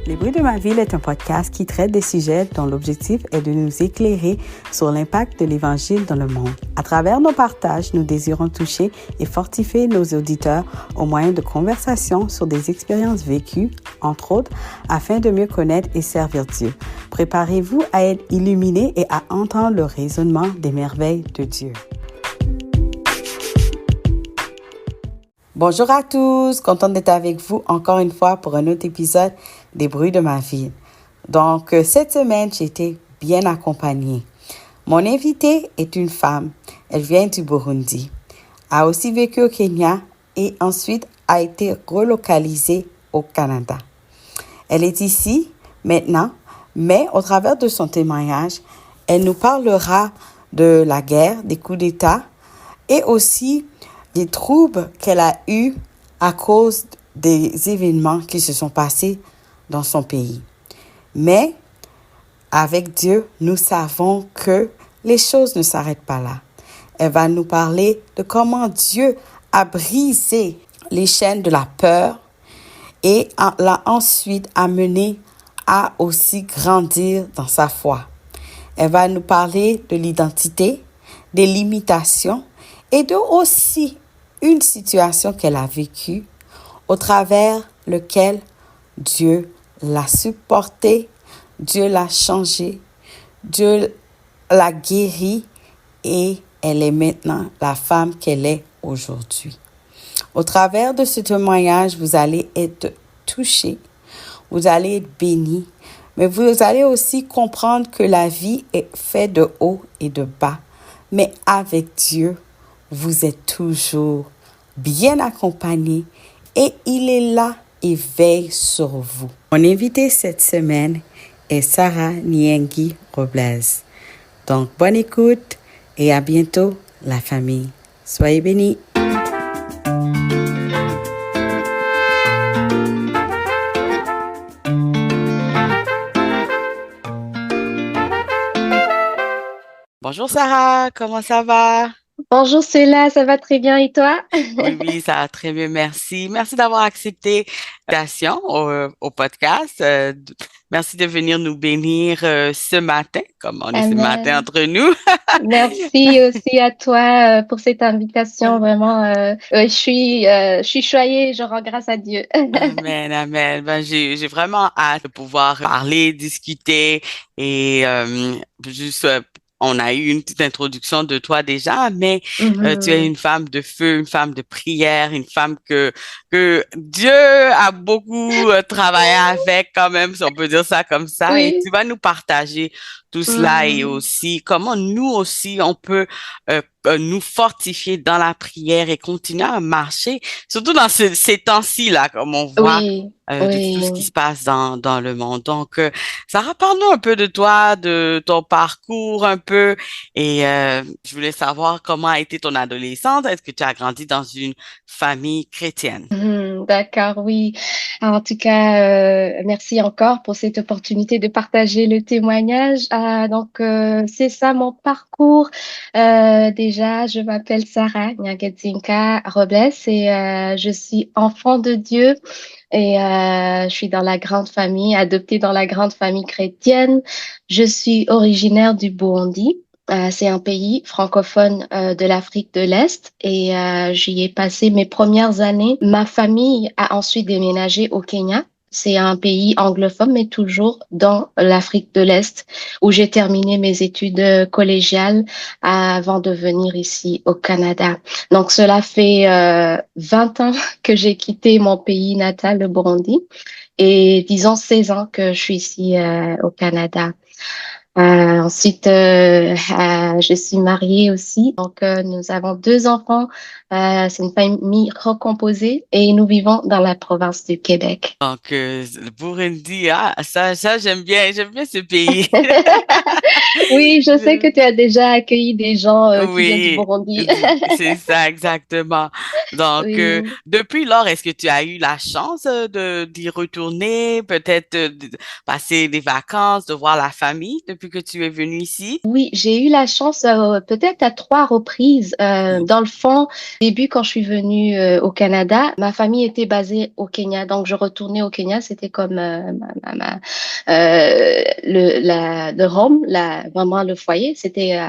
Les bruits de ma ville est un podcast qui traite des sujets dont l'objectif est de nous éclairer sur l'impact de l'Évangile dans le monde. À travers nos partages, nous désirons toucher et fortifier nos auditeurs au moyen de conversations sur des expériences vécues, entre autres, afin de mieux connaître et servir Dieu. Préparez-vous à être illuminés et à entendre le raisonnement des merveilles de Dieu. Bonjour à tous, contente d'être avec vous encore une fois pour un autre épisode des bruits de ma vie. Donc, cette semaine, j'ai été bien accompagnée. Mon invitée est une femme. Elle vient du Burundi, a aussi vécu au Kenya et ensuite a été relocalisée au Canada. Elle est ici maintenant, mais au travers de son témoignage, elle nous parlera de la guerre, des coups d'État et aussi des troubles qu'elle a eus à cause des événements qui se sont passés dans son pays. Mais avec Dieu, nous savons que les choses ne s'arrêtent pas là. Elle va nous parler de comment Dieu a brisé les chaînes de la peur et l'a ensuite amené à aussi grandir dans sa foi. Elle va nous parler de l'identité, des limitations et de aussi une situation qu'elle a vécue au travers lequel Dieu l'a supportée, Dieu l'a changée, Dieu l'a guérie et elle est maintenant la femme qu'elle est aujourd'hui. Au travers de ce témoignage, vous allez être touchés, vous allez être bénis, mais vous allez aussi comprendre que la vie est faite de haut et de bas, mais avec Dieu, vous êtes toujours bien accompagné et il est là et veille sur vous. Mon invité cette semaine est Sarah Nyengi Robles. Donc, bonne écoute et à bientôt, la famille. Soyez bénis. Bonjour Sarah, comment ça va? Bonjour Céla, ça va très bien et toi? Oui, ça va très bien, merci. Merci d'avoir accepté l'invitation au podcast. Merci de venir nous bénir ce matin, comme on est ce matin Amen. entre nous. Merci aussi à toi pour cette invitation. Vraiment, je suis choyée, je rends grâce à Dieu. Amen, amen. Ben, j'ai vraiment hâte de pouvoir parler, discuter et juste on a eu une petite introduction de toi déjà, mais tu es Mhm. une femme de feu, une femme de prière, une femme que Dieu a beaucoup travaillé avec quand même, si on peut dire ça comme ça, et tu Oui. vas nous partager tout cela et Mhm. aussi comment nous aussi on peut nous fortifier dans la prière et continuer à marcher. Surtout dans ces temps-ci, là, comme on voit Oui, de tout oui. ce qui se passe dans le monde. Donc, Sarah, parle-nous un peu de toi, de ton parcours un peu. Et je voulais savoir comment a été ton adolescence. Est-ce que tu as grandi dans une famille chrétienne? D'accord, oui. En tout cas, merci encore pour cette opportunité de partager le témoignage. C'est ça mon parcours. Déjà, je m'appelle Sarah Nyagadzinka Robles et je suis enfant de Dieu et je suis dans la grande famille, adoptée dans la grande famille chrétienne. Je suis originaire du Burundi. C'est un pays francophone de l'Afrique de l'Est et j'y ai passé mes premières années. Ma famille a ensuite déménagé au Kenya. C'est un pays anglophone, mais toujours dans l'Afrique de l'Est, où j'ai terminé mes études collégiales avant de venir ici au Canada. Donc, cela fait 20 ans que j'ai quitté mon pays natal, le Burundi, et disons 16 ans que je suis ici au Canada. Je suis mariée aussi. Donc, nous avons deux enfants. C'est une famille recomposée et nous vivons dans la province du Québec. Donc, le Burundi, ah, ça, j'aime bien ce pays. Oui, je sais que tu as déjà accueilli des gens qui viennent du Oui, Burundi. c'est ça exactement. Donc, Oui. depuis lors, est-ce que tu as eu la chance d'y retourner, peut-être passer des vacances, de voir la famille depuis depuis que tu es venue ici? Oui, j'ai eu la chance peut-être à 3 reprises. Dans le fond, au début, quand je suis venue au Canada, ma famille était basée au Kenya, donc je retournais au Kenya. C'était comme le home, vraiment le foyer, c'était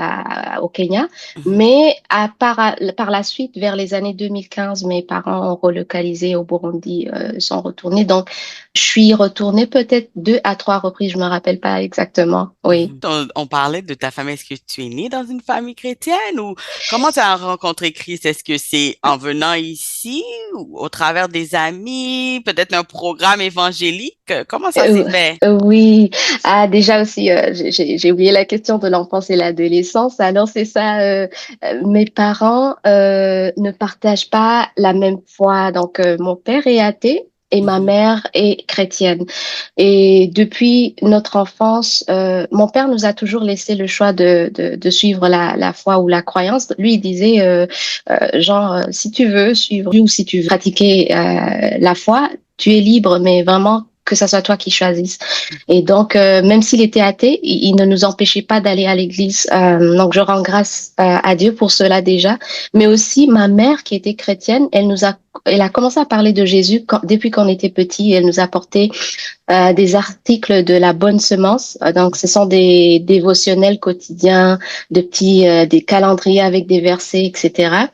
au Kenya. Mhm, Mais par la suite, vers les années 2015, mes parents ont relocalisé au Burundi, sont retournés. Donc, je suis retournée peut-être 2 à 3 reprises, je me rappelle pas exactement. Oui. mhm. On parlait de ta famille. Est-ce que tu es née dans une famille chrétienne ou comment tu as rencontré Christ? Est-ce que c'est en venant ici ou au travers des amis, peut-être un programme évangélique? Comment ça s'est Euh, fait? oui, déjà aussi, j'ai oublié la question de l'enfance et l'adolescence. Alors c'est ça, mes parents ne partagent pas la même foi. Donc mon père est athée et ma Mhm, mère est chrétienne. Et depuis notre enfance, mon père nous a toujours laissé le choix de suivre la foi ou la croyance. Lui, il disait, genre, si tu veux suivre ou si tu veux pratiquer la foi, tu es libre, mais vraiment que ça soit toi qui choisisses. Et donc, même s'il était athée, il ne nous empêchait pas d'aller à l'église. Donc, je rends grâce à Dieu pour cela déjà. Mais aussi, ma mère, qui était chrétienne, elle a commencé à parler de Jésus depuis qu'on était petit. Elle nous a apporté des articles de la bonne semence. Donc, ce sont des dévotionnels quotidiens, des calendriers avec des versets, etc.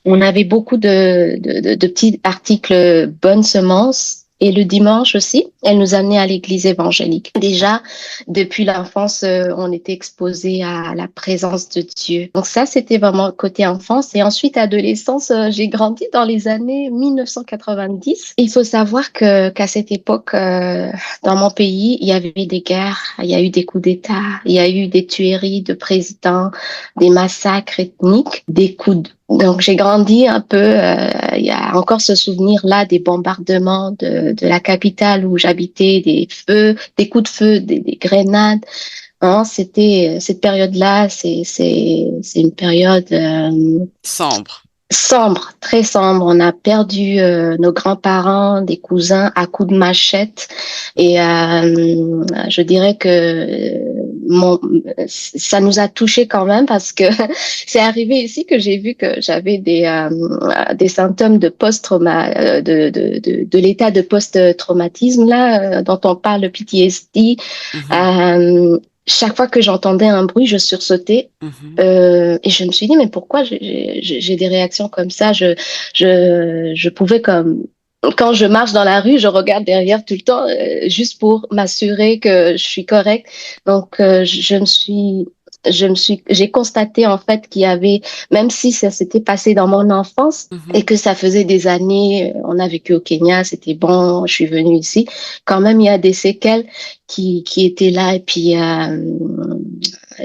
On avait beaucoup de petits articles bonne semence. Et le dimanche aussi, elle nous amenait à l'église évangélique. Déjà, depuis l'enfance, on était exposé à la présence de Dieu. Donc ça, c'était vraiment côté enfance. Et ensuite, adolescence, j'ai grandi dans les années 1990. Il faut savoir qu'à cette époque, dans mon pays, il y avait des guerres, il y a eu des coups d'État, il y a eu des tueries de présidents, des massacres ethniques, des donc j'ai grandi un peu, il y a encore ce souvenir-là des bombardements de la capitale où j'habitais, des feux, des coups de feu, des grenades. Hein, c'était cette période-là, c'est une période sombre. sombre, très sombre. On a perdu nos grands-parents, des cousins à coups de machette. Et je dirais que ça nous a touchés quand même parce que c'est arrivé ici que j'ai vu que j'avais des symptômes de post-trauma, de l'état de post-traumatisme là, dont on parle, le PTSD. Mhm, Euh, Chaque fois que j'entendais un bruit, je sursautais. mhm. Et je me suis dit, mais pourquoi j'ai des réactions comme ça? Je pouvais comme, quand je marche dans la rue, je regarde derrière tout le temps, juste pour m'assurer que je suis correcte. Donc, j'ai constaté en fait qu'il y avait, même si ça s'était passé dans mon enfance et Mhm. que ça faisait des années, on a vécu au Kenya, c'était bon, je suis venue ici, quand même il y a des séquelles qui étaient là et puis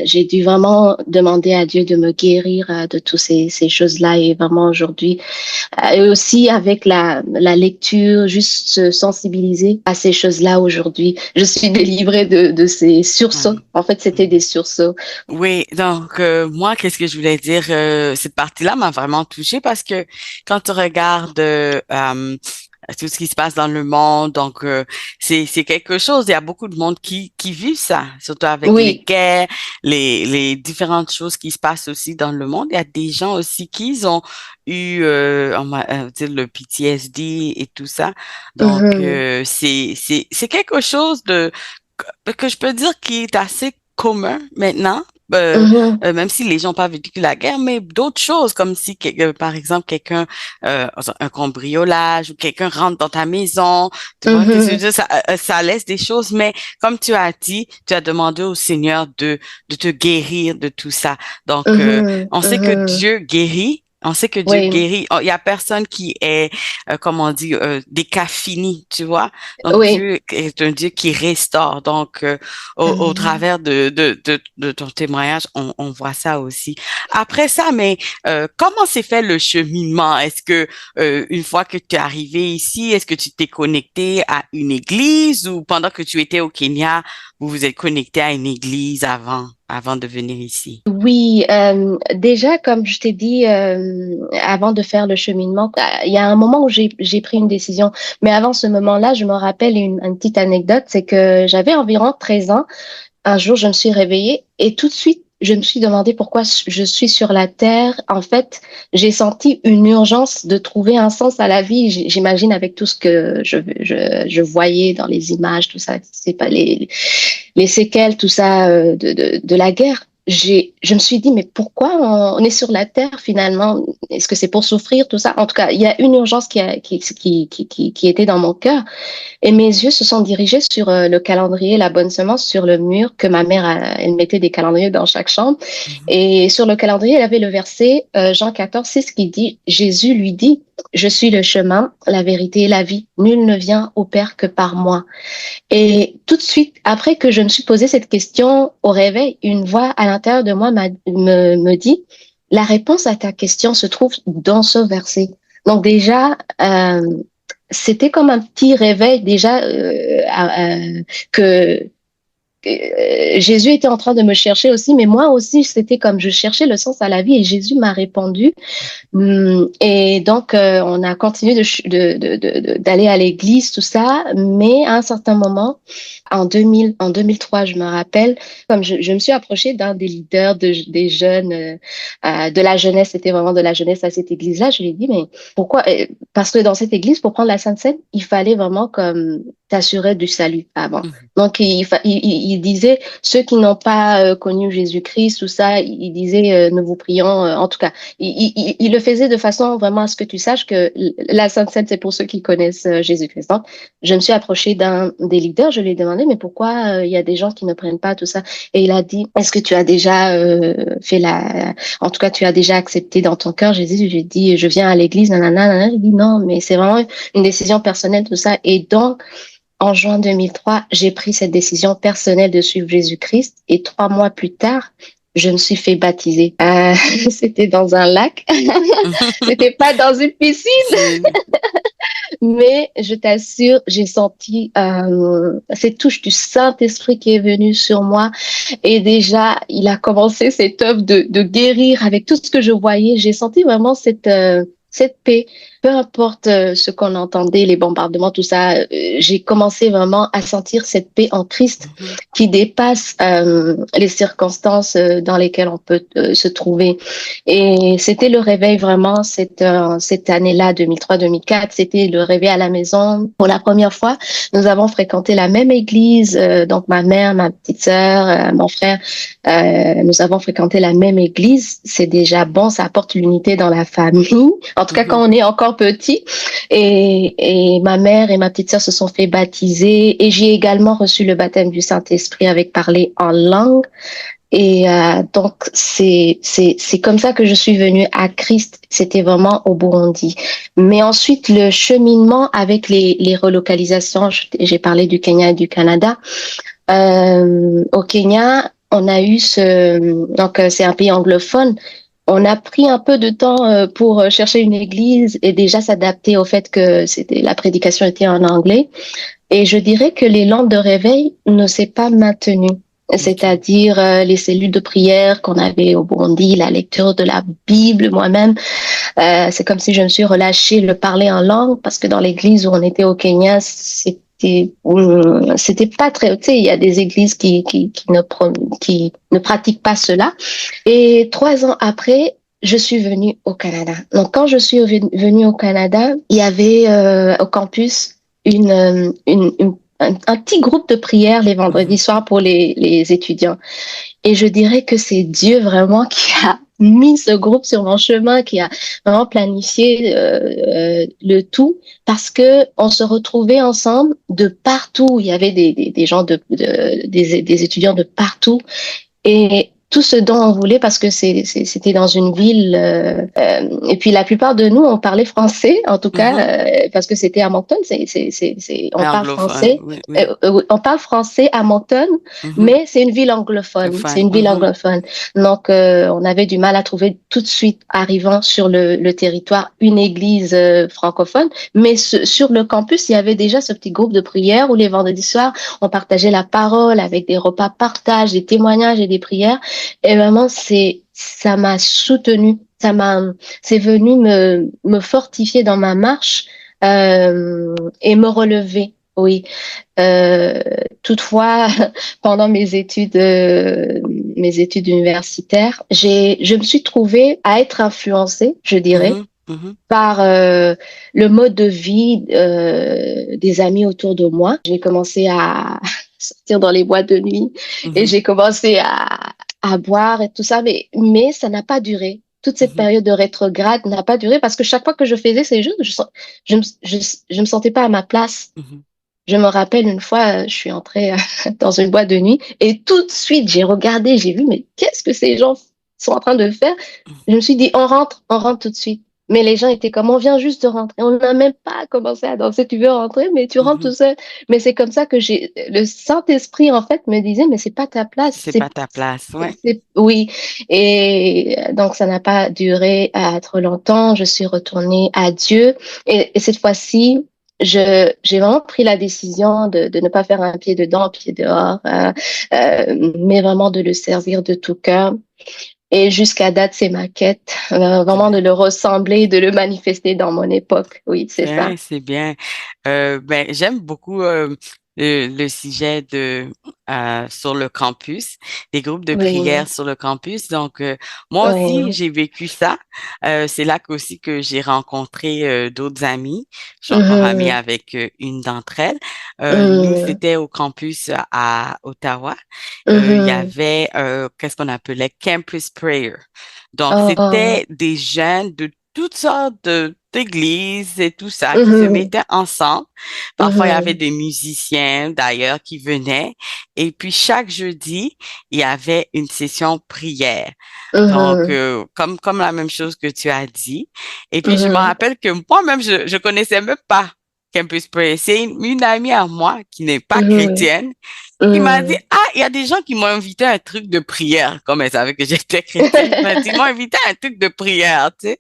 j'ai dû vraiment demander à Dieu de me guérir de toutes ces choses-là et vraiment aujourd'hui et aussi avec la lecture, juste se sensibiliser à ces choses-là aujourd'hui. Je suis délivrée de ces sursauts. Ouais. En fait, c'était des sursauts. Oui, donc moi, qu'est-ce que je voulais dire? Cette partie-là m'a vraiment touchée parce que quand tu regardes tout ce qui se passe dans le monde, donc c'est quelque chose. Il y a beaucoup de monde qui vit ça, surtout avec les Oui. guerres, les différentes choses qui se passent aussi dans le monde. Il y a des gens aussi qui ont eu on va dire le PTSD et tout ça. Donc Mhm. c'est quelque chose de que je peux dire qui est assez commun maintenant, Mhm. même si les gens n'ont pas vécu la guerre, mais d'autres choses, comme si, par exemple, quelqu'un, un cambriolage ou quelqu'un rentre dans ta maison, tu vois, qu'est-ce que je veux Mhm. dire, ça laisse des choses, mais comme tu as dit, tu as demandé au Seigneur de te guérir de tout ça. Donc, Mhm. on sait que Mhm. Dieu guérit. On sait que Dieu Oui. guérit. Oh, il y a personne qui est, comment on dit, des cas finis, tu vois. Donc, Oui. Dieu est un Dieu qui restaure. Donc, au Mhm. travers de ton témoignage, on voit ça aussi. Après ça, mais comment s'est fait le cheminement? Est-ce que une fois que tu es arrivé ici, est-ce que tu t'es connecté à une église ou pendant que tu étais au Kenya, vous vous êtes connecté à une église avant de venir ici? Oui, déjà, comme je t'ai dit avant de faire le cheminement, il y a un moment où j'ai pris une décision. Mais avant ce moment-là, je me rappelle une petite anecdote, c'est que j'avais environ 13 ans. un jour, je me suis réveillée et tout de suite, je me suis demandé pourquoi je suis sur la terre. En fait, j'ai senti une urgence de trouver un sens à la vie. J'imagine avec tout ce que je voyais dans les images, tout ça, c'est pas les séquelles, tout ça de la guerre. Je me suis dit, mais pourquoi on est sur la terre finalement? Est-ce que c'est pour souffrir, tout ça? En tout cas, il y a une urgence qui était dans mon cœur. Et mes yeux se sont dirigés sur le calendrier La Bonne Semence sur le mur que ma mère, elle mettait des calendriers dans chaque chambre. Et sur le calendrier, elle avait le verset Jean 14, 6 qui dit, Jésus lui dit, je suis le chemin, la vérité et la vie. Nul ne vient au Père que par moi. Et tout de suite, après que je me suis posé cette question au réveil, une voix à l'intérieur de moi me dit, la réponse à ta question se trouve dans ce verset. Donc déjà, c'était comme un petit réveil déjà que Jésus était en train de me chercher aussi, mais moi aussi, c'était comme je cherchais le sens à la vie et Jésus m'a répondu. Et donc, on a continué d'aller à l'église, tout ça, mais à un certain moment, en 2003, je me rappelle, comme je me suis approchée d'un des leaders des jeunes, de la jeunesse, c'était vraiment de la jeunesse à cette église-là. Je lui ai dit, mais pourquoi? Parce que dans cette église, pour prendre la Sainte Seine, il fallait vraiment comme t'assurer du salut avant. Donc, il disait, ceux qui n'ont pas connu Jésus-Christ, tout ça, il disait, nous vous prions, en tout cas, il le faisait de façon vraiment à ce que tu saches que la Sainte Seine, c'est pour ceux qui connaissent Jésus-Christ. Donc, je me suis approchée d'un des leaders, je lui ai demandé, mais pourquoi il y a des gens qui ne prennent pas tout ça? Et il a dit, est-ce que tu as déjà en tout cas, tu as déjà accepté dans ton cœur Jésus? J'ai dit, je viens à l'église, nanana, nanana. Il dit, non, mais c'est vraiment une décision personnelle, tout ça. Et donc, en juin 2003, j'ai pris cette décision personnelle de suivre Jésus-Christ et 3 mois plus tard, je me suis fait baptiser. C'était dans un lac. C'était pas dans une piscine. Mais je t'assure, j'ai senti cette touche du Saint-Esprit qui est venue sur moi. Et déjà, il a commencé cette œuvre de guérir avec tout ce que je voyais. J'ai senti vraiment cette paix. Peu importe ce qu'on entendait, les bombardements, tout ça, j'ai commencé vraiment à sentir cette paix en Christ qui dépasse les circonstances dans lesquelles on peut se trouver. Et c'était le réveil vraiment cette année-là, 2003-2004. C'était le réveil à la maison. Pour la première fois, nous avons fréquenté la même église. Donc ma mère, ma petite sœur, mon frère, nous avons fréquenté la même église. C'est déjà bon, ça apporte l'unité dans la famille. En tout cas, quand on est encore petit. Et ma mère et ma petite sœur se sont fait baptiser. Et j'ai également reçu le baptême du Saint-Esprit avec parler en langue. Et donc, c'est comme ça que je suis venue à Christ. C'était vraiment au Burundi. Mais ensuite, le cheminement avec les relocalisations, j'ai parlé du Kenya et du Canada. Au Kenya, on a eu donc c'est un pays anglophone. On a pris un peu de temps pour chercher une église et déjà s'adapter au fait que la prédication était en anglais. Et je dirais que l'élan de réveil ne s'est pas maintenu. C'est-à-dire les cellules de prière qu'on avait au Burundi, la lecture de la Bible moi-même. C'est comme si je me suis relâchée le parler en langue parce que dans l'église où on était au Kenya, c'était pas très, tu sais, il y a des églises qui ne pratiquent pas cela. Et 3 ans après, je suis venue au Canada. Donc, quand je suis venue au Canada, il y avait au campus un petit groupe de prière les vendredis soirs pour les étudiants. Et je dirais que c'est Dieu vraiment qui a mis ce groupe sur mon chemin, qui a vraiment planifié le tout, parce que on se retrouvait ensemble de partout. Il y avait des gens des étudiants de partout. Et tout ce dont on voulait, parce que c'était dans une ville, et puis la plupart de nous, on parlait français, en tout cas, parce que c'était à Moncton, on parle français, oui, oui. On parle français à Moncton, mais c'est une ville anglophone, c'est une ville anglophone. Donc, on avait du mal à trouver tout de suite, arrivant sur le territoire, une église francophone, mais sur le campus, il y avait déjà ce petit groupe de prière où les vendredis soirs, on partageait la parole avec des repas partage, des témoignages et des prières. Et vraiment, ça m'a soutenue, c'est venu me fortifier dans ma marche et me relever. Oui, tout toutefois, pendant mes études universitaires, je me suis trouvée à être influencée, je dirais, Mhm, mhm, par le mode de vie des amis autour de moi. J'ai commencé à sortir dans les boîtes de nuit et mhm, j'ai commencé à boire et tout ça, mais ça n'a pas duré. Toute cette mhm, période de rétrograde n'a pas duré parce que chaque fois que je faisais ces jeux, je me sentais pas à ma place. mhm, Je me rappelle une fois, je suis entrée dans une boîte de nuit et tout de suite, j'ai regardé, j'ai vu, mais qu'est-ce que ces gens sont en train de faire? Je me suis dit, on rentre tout de suite. Mais les gens étaient comme, on vient juste de rentrer. On n'a même pas commencé à danser. Tu veux rentrer, mais tu rentres mhm. tout seul. Mais c'est comme ça que le Saint-Esprit, en fait, me disait, mais c'est pas ta place. C'est pas ta place, ouais. Oui. Et donc, ça n'a pas duré à trop longtemps. Je suis retournée à Dieu. Et cette fois-ci, j'ai vraiment pris la décision de ne pas faire un pied dedans, un pied dehors, mais vraiment de le servir de tout cœur. Et jusqu'à date, c'est ma quête, vraiment de le ressembler, de le manifester dans mon époque. Oui, c'est ça. C'est bien. Ben, j'aime beaucoup le sujet de sur le campus, des groupes de Oui, prière sur le campus. Donc, moi aussi, oui. j'ai vécu ça. C'est là aussi que j'ai rencontré d'autres amis. Je suis encore amie Mhm, avec une d'entre elles. Nous, mhm, c'était au campus à Ottawa. Il y mhm. avait qu'est-ce qu'on appelait Campus Prayer. Donc, Oh, c'était des jeunes de toutes sortes d'églises et tout ça qui se mhm, mettaient ensemble. Parfois, il y avait mhm, des musiciens d'ailleurs qui venaient. Et puis, chaque jeudi, il y avait une session prière. Donc, mhm, comme la même chose que tu as dit. Et puis, je me mhm, rappelle que moi-même, je connaissais même pas Campus Prayer. C'est une amie à moi qui n'est pas mhm, chrétienne qui m'a dit, mhm, ah, il y a des gens qui m'ont invité à un truc de prière, comme elle savait que j'étais chrétienne. Elle m'a dit, ils m'ont invité à un truc de prière, tu sais.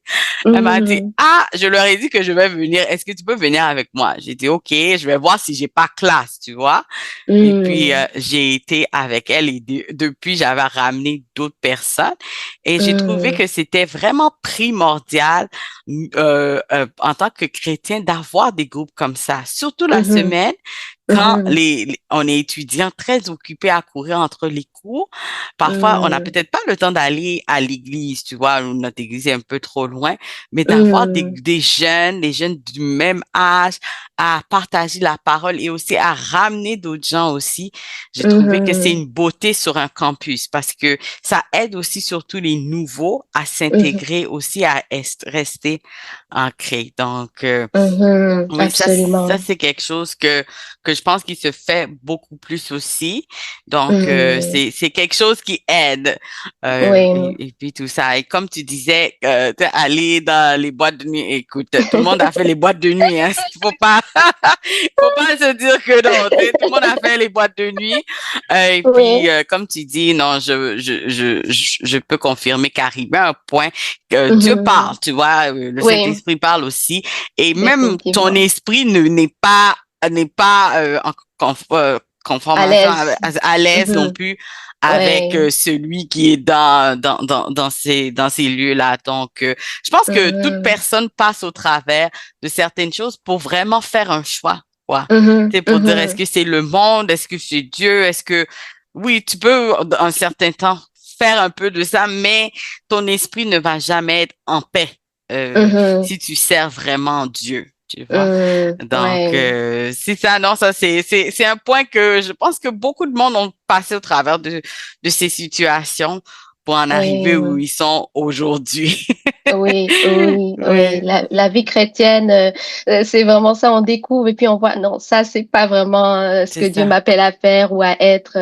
Elle m'a dit, mhm, ah, je leur ai dit que je vais venir. Est-ce que tu peux venir avec moi? J'ai dit, OK, je vais voir si j'ai pas classe, tu vois. Et puis, mhm, j'ai été avec elle et depuis, j'avais ramené d'autres personnes et j'ai trouvé mhm, que c'était vraiment primordial en tant que chrétien d'avoir des groupes comme ça, surtout la mhm, semaine quand mhm, on est étudiant très occupé à courir entre les cours. Parfois, on n'a mhm, peut-être pas le temps d'aller à l'église, tu vois, ou notre église est un peu trop loin, mais d'avoir mhm, des jeunes du même âge à partager la parole et aussi à ramener d'autres gens aussi. J'ai trouvé que c'est mhm, une beauté sur un campus parce que ça aide aussi surtout les nouveaux à mhm, s'intégrer aussi à rester ancrés. Donc, mhm, oui, ça absolument. c'est quelque chose que je pense qu'il se fait beaucoup plus aussi. Donc, Mhm, c'est quelque chose qui aide. oui. Et puis tout ça. Et comme tu disais, aller dans les boîtes de nuit, écoute, tout le monde a fait les boîtes de nuit, hein. Il faut pas se dire que non. Tout le monde a fait les boîtes de nuit. Et puis, Oui. comme tu dis, non, je peux confirmer qu'arrivé à un point que Dieu Mhm. parle, tu vois, le Oui, Saint-Esprit parle aussi. Et même ton définitivement. esprit n'est pas en À conformation l'aise. à l'aise non Mhm. plus avec Oui. celui qui est dans ces lieux-là. Donc, je pense que toute Mhm. personne passe au travers de certaines choses pour vraiment faire un choix, quoi. Mhm. C'est pour dire, est-ce Mhm. que c'est le monde? Est-ce que c'est Dieu? Est-ce que, oui, tu peux, un certain temps, faire un peu de ça, mais ton esprit ne va jamais être en paix Mhm. si tu sers vraiment Dieu, tu vois. Mhm. Donc, Ouais. c'est ça, non, ça, c'est un point que je pense que beaucoup de monde ont passé au travers de ces situations pour en arriver où Oui. ils sont aujourd'hui. Oui, oui, oui. Ouais, La vie chrétienne, c'est vraiment ça. On découvre et puis on voit, non, ça, c'est pas vraiment ce c'est que Dieu ça. m'appelle à faire ou à être.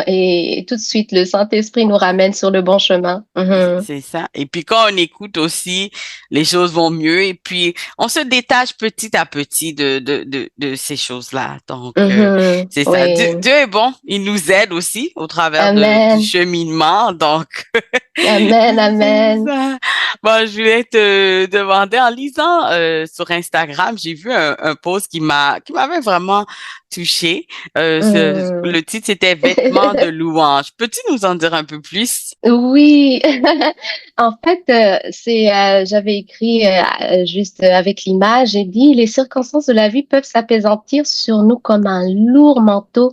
Et tout de suite, le Saint-Esprit nous ramène sur le bon chemin. Mhm. C'est ça. Et puis quand on écoute aussi, les choses vont mieux. Et puis on se détache petit à petit de ces choses-là. Donc Mhm. c'est ça. Oui. Dieu est bon. Il nous aide aussi au travers du Amen. cheminement. Donc Amen. c'est Amen. ça. Bon, je voulais te demander en lisant sur Instagram, j'ai vu un post qui m'avait vraiment touchée. Hmm. Le titre c'était Vêtements de louange. Peux-tu nous en dire un peu plus? Oui, en fait, j'avais écrit juste avec l'image, j'ai dit, les circonstances de la vie peuvent s'apaisantir sur nous comme un lourd manteau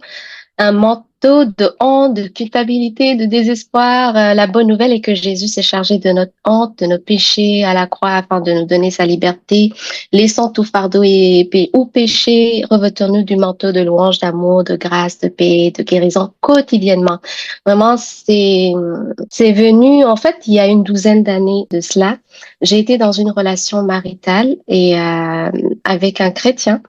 un manteau de honte, de culpabilité, de désespoir. La bonne nouvelle est que Jésus s'est chargé de notre honte, de nos péchés à la croix afin de nous donner sa liberté. Laissons tout fardeau ou péché, revêtons-nous du manteau de louange, d'amour, de grâce, de paix, de guérison quotidiennement. Vraiment, c'est venu, en fait, il y a une douzaine d'années de cela. J'ai été dans une relation maritale et avec un chrétien,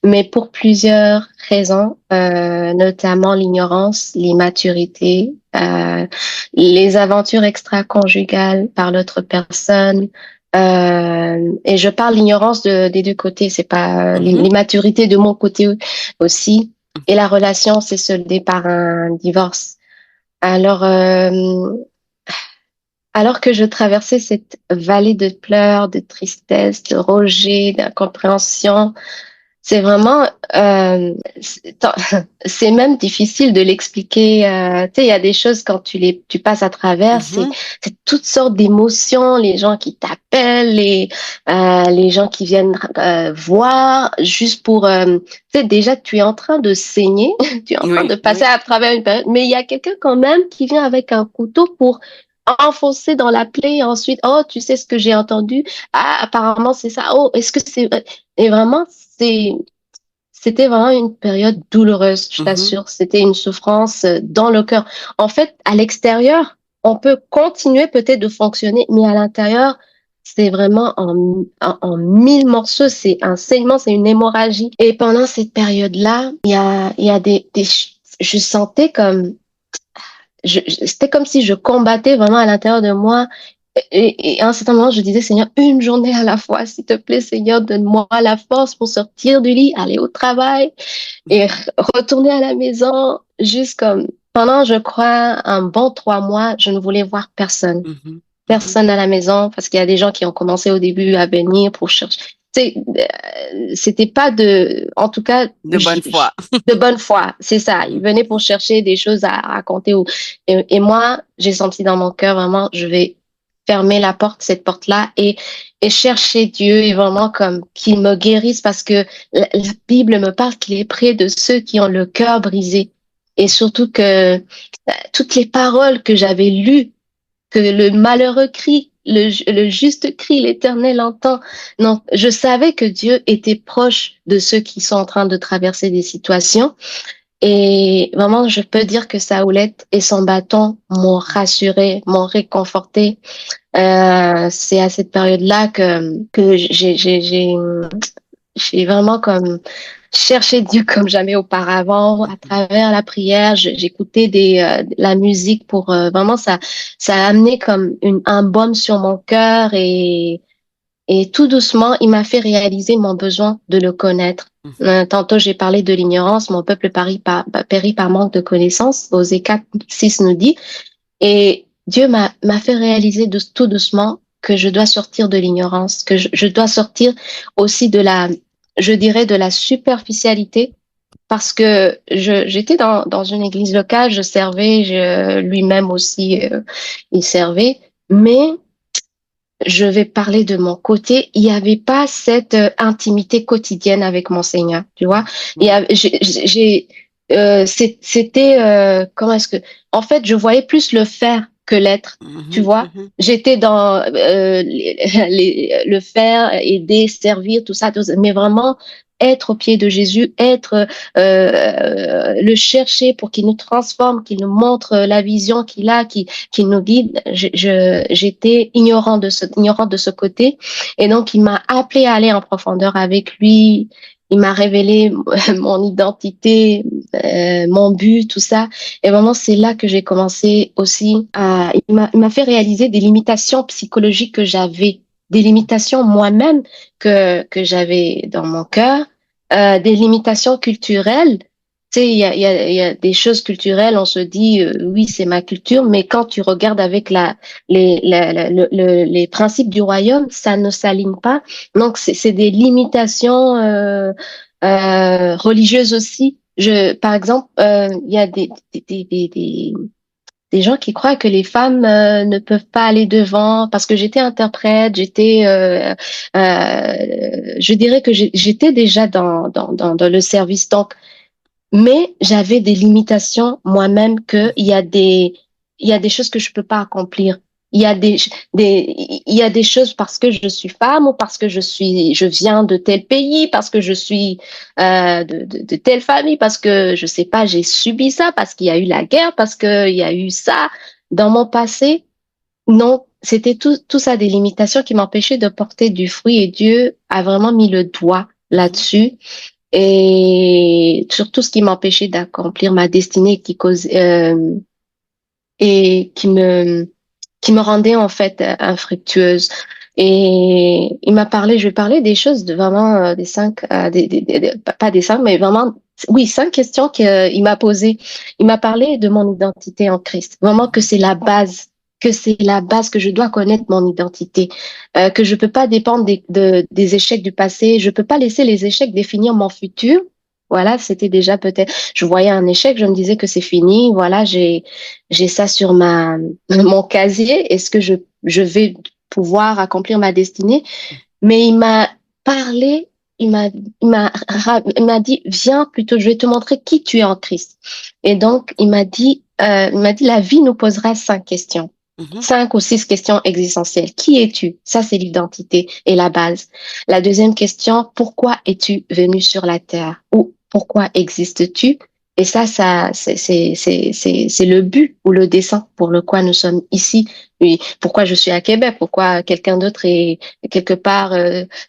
mais pour plusieurs raisons, notamment l'ignorance, l'immaturité, les aventures extra-conjugales par l'autre personne. Et je parle l'ignorance des deux côtés, c'est pas Mhm. l'immaturité de mon côté aussi. Et la relation s'est soldée par un divorce. Alors, alors que je traversais cette vallée de pleurs, de tristesse, de rejet, d'incompréhension, c'est vraiment, c'est même difficile de l'expliquer. Tu sais, il y a des choses quand tu passes à travers, Mhm. c'est toutes sortes d'émotions, les gens qui t'appellent, les gens qui viennent voir juste pour, tu sais, déjà tu es en train de saigner, tu es en train de Oui, passer oui. à travers une période, mais il y a quelqu'un quand même qui vient avec un couteau pour enfoncer dans la plaie et ensuite, oh, tu sais ce que j'ai entendu? Ah, apparemment c'est ça. Oh, est-ce que c'est... Et vraiment, c'était vraiment une période douloureuse, je Mhm. t'assure. C'était une souffrance dans le cœur. En fait, à l'extérieur, on peut continuer peut-être de fonctionner, mais à l'intérieur, c'est vraiment en mille morceaux. C'est un saignement, c'est une hémorragie. Et pendant cette période-là, il y a je sentais comme, c'était comme si je combattais vraiment à l'intérieur de moi. Et à un certain moment, je disais, Seigneur, une journée à la fois, s'il te plaît, Seigneur, donne-moi la force pour sortir du lit, aller au travail et retourner à la maison, juste comme pendant, je crois, un bon 3 mois, je ne voulais voir personne. Mhm. Mhm. Personne à la maison, parce qu'il y a des gens qui ont commencé au début à venir pour chercher. Tu sais, c'était pas de, en tout cas, De bonne foi. de bonne foi. C'est ça. Ils Mhm. venaient pour chercher des choses à raconter. Et moi, j'ai senti dans mon cœur vraiment, je vais fermer la porte, cette porte-là, et chercher Dieu et vraiment comme qu'il me guérisse parce que la Bible me parle qu'il est près de ceux qui ont le cœur brisé. Et surtout que toutes les paroles que j'avais lues que le malheureux crie, le juste crie, l'Éternel entend. Non, je savais que Dieu était proche de ceux qui sont en train de traverser des situations. Et vraiment, je peux dire que sa houlette et son bâton m'ont rassuré, m'ont réconforté. C'est à cette période-là que j'ai vraiment comme cherché Dieu comme jamais auparavant à travers la prière. J'écoutais la musique pour vraiment ça a amené comme un baume sur mon cœur et tout doucement il m'a fait réaliser mon besoin de le connaître. Mhm. Tantôt j'ai parlé de l'ignorance, mon peuple périt par manque de connaissances. Osée 4:6 nous dit et Dieu m'a fait réaliser tout doucement que je dois sortir de l'ignorance, que je dois sortir aussi de je dirais, de la superficialité, parce que j'étais dans une église locale, je servais, lui-même aussi, il servait, mais je vais parler de mon côté, il n'y avait pas cette intimité quotidienne avec mon Seigneur, tu vois. Il y Mhm. a, c'était, comment est-ce que, en fait, je voyais plus le faire que l'être, tu Mhm. vois. Mhm. J'étais dans le faire, aider, servir, tout ça, mais vraiment être au pied de Jésus, être le chercher pour qu'il nous transforme, qu'il nous montre la vision qu'il a, qui nous guide. J'étais ignorante de ce côté. Et donc, il m'a appelé à aller en profondeur avec lui. Il m'a révélé mon identité, mon but, tout ça. Et vraiment, c'est là que j'ai commencé aussi il m'a fait réaliser des limitations psychologiques que j'avais, des limitations moi-même que j'avais dans mon cœur, des limitations culturelles. Tu sais, il y a des choses culturelles, on se dit, oui, c'est ma culture, mais quand tu regardes avec les principes du royaume, ça ne s'aligne pas. Donc, c'est des limitations religieuses aussi. Par exemple, il y a des gens qui croient que les femmes ne peuvent pas aller devant parce que j'étais interprète, je dirais que j'étais déjà dans le service. Donc, Mais j'avais des limitations moi-même il y a des choses que je peux pas accomplir. Il y a il y a des choses parce que je suis femme ou parce que je viens de tel pays, parce que je suis de telle famille, parce que je sais pas, j'ai subi ça, parce qu'il y a eu la guerre, parce qu'il y a eu ça dans mon passé. Non, c'était tout ça des limitations qui m'empêchaient de porter du fruit et Dieu a vraiment mis le doigt Mhm. là-dessus et surtout ce qui m'empêchait d'accomplir ma destinée et qui me rendait en fait infructueuse. Et il m'a parlé, je vais parler des choses de vraiment des cinq, pas des cinq, mais vraiment, oui, cinq questions qu'il m'a posées. Il m'a parlé de mon identité en Christ. Vraiment que c'est la base, que c'est la base, que je dois connaître mon identité, que je peux pas dépendre des échecs du passé, je peux pas laisser les échecs définir mon futur. Voilà, c'était déjà peut-être, je voyais un échec, je me disais que c'est fini, voilà, j'ai ça sur mon casier. Est-ce que je vais pouvoir accomplir ma destinée? Mais il m'a parlé, il m'a dit, viens plutôt, je vais te montrer qui tu es en Christ. Et donc, il m'a dit, la vie nous posera cinq questions. Mhm. Cinq ou six questions existentielles. Qui es-tu? Ça, c'est l'identité et la base. La deuxième question, pourquoi es-tu venu sur la terre? Ou pourquoi existes-tu? Et c'est le but ou le dessein pour le quoi nous sommes ici. Oui, pourquoi je suis à Québec? Pourquoi quelqu'un d'autre est quelque part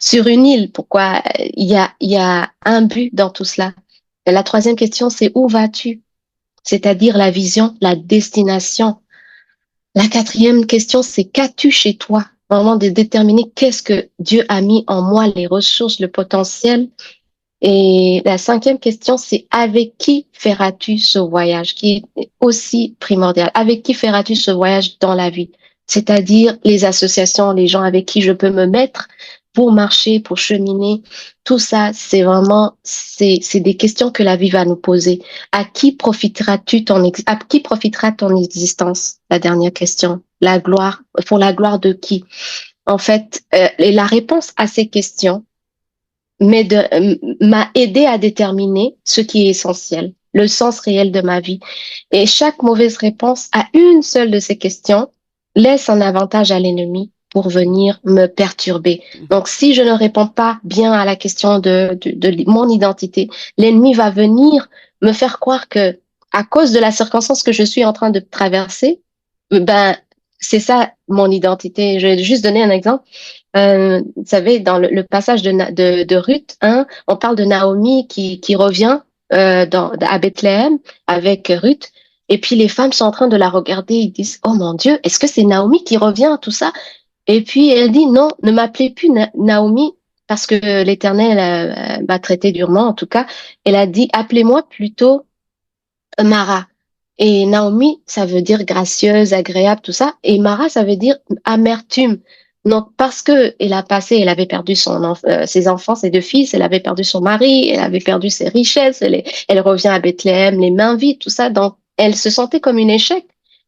sur une île? Pourquoi il y a un but dans tout cela? Et la troisième question, c'est où vas-tu? C'est-à-dire la vision, la destination. La quatrième question, c'est qu'as-tu chez toi? Vraiment de déterminer qu'est-ce que Dieu a mis en moi, les ressources, le potentiel. Et la cinquième question, c'est avec qui feras-tu ce voyage, qui est aussi primordial. Avec qui feras-tu ce voyage dans la vie? C'est-à-dire les associations, les gens avec qui je peux me mettre pour marcher, pour cheminer. Tout ça, c'est des questions que la vie va nous poser. À qui profitera ton existence? La dernière question. La gloire, pour la gloire de qui? En fait, et la réponse à ces questions, m'a aidé à déterminer ce qui est essentiel, le sens réel de ma vie. Et chaque mauvaise réponse à une seule de ces questions laisse un avantage à l'ennemi pour venir me perturber. Donc, si je ne réponds pas bien à la question de mon identité, l'ennemi va venir me faire croire que, à cause de la circonstance que je suis en train de traverser, ben, c'est ça mon identité. Je vais juste donner un exemple. Vous savez, dans le passage de Ruth, hein, on parle de Naomi qui revient à Bethléem avec Ruth. Et puis les femmes sont en train de la regarder. Ils disent, oh mon Dieu, est-ce que c'est Naomi qui revient, tout ça? Et puis elle dit, non, ne m'appelez plus Naomi parce que l'Éternel m'a traité durement, en tout cas. Elle a dit, appelez-moi plutôt Mara. Et Naomi, ça veut dire gracieuse, agréable, tout ça. Et Mara, ça veut dire amertume. Donc, parce que elle avait perdu ses enfants, ses deux fils, elle avait perdu son mari, elle avait perdu ses richesses, elle revient à Bethléem, les mains vides, tout ça. Donc, elle se sentait comme une échec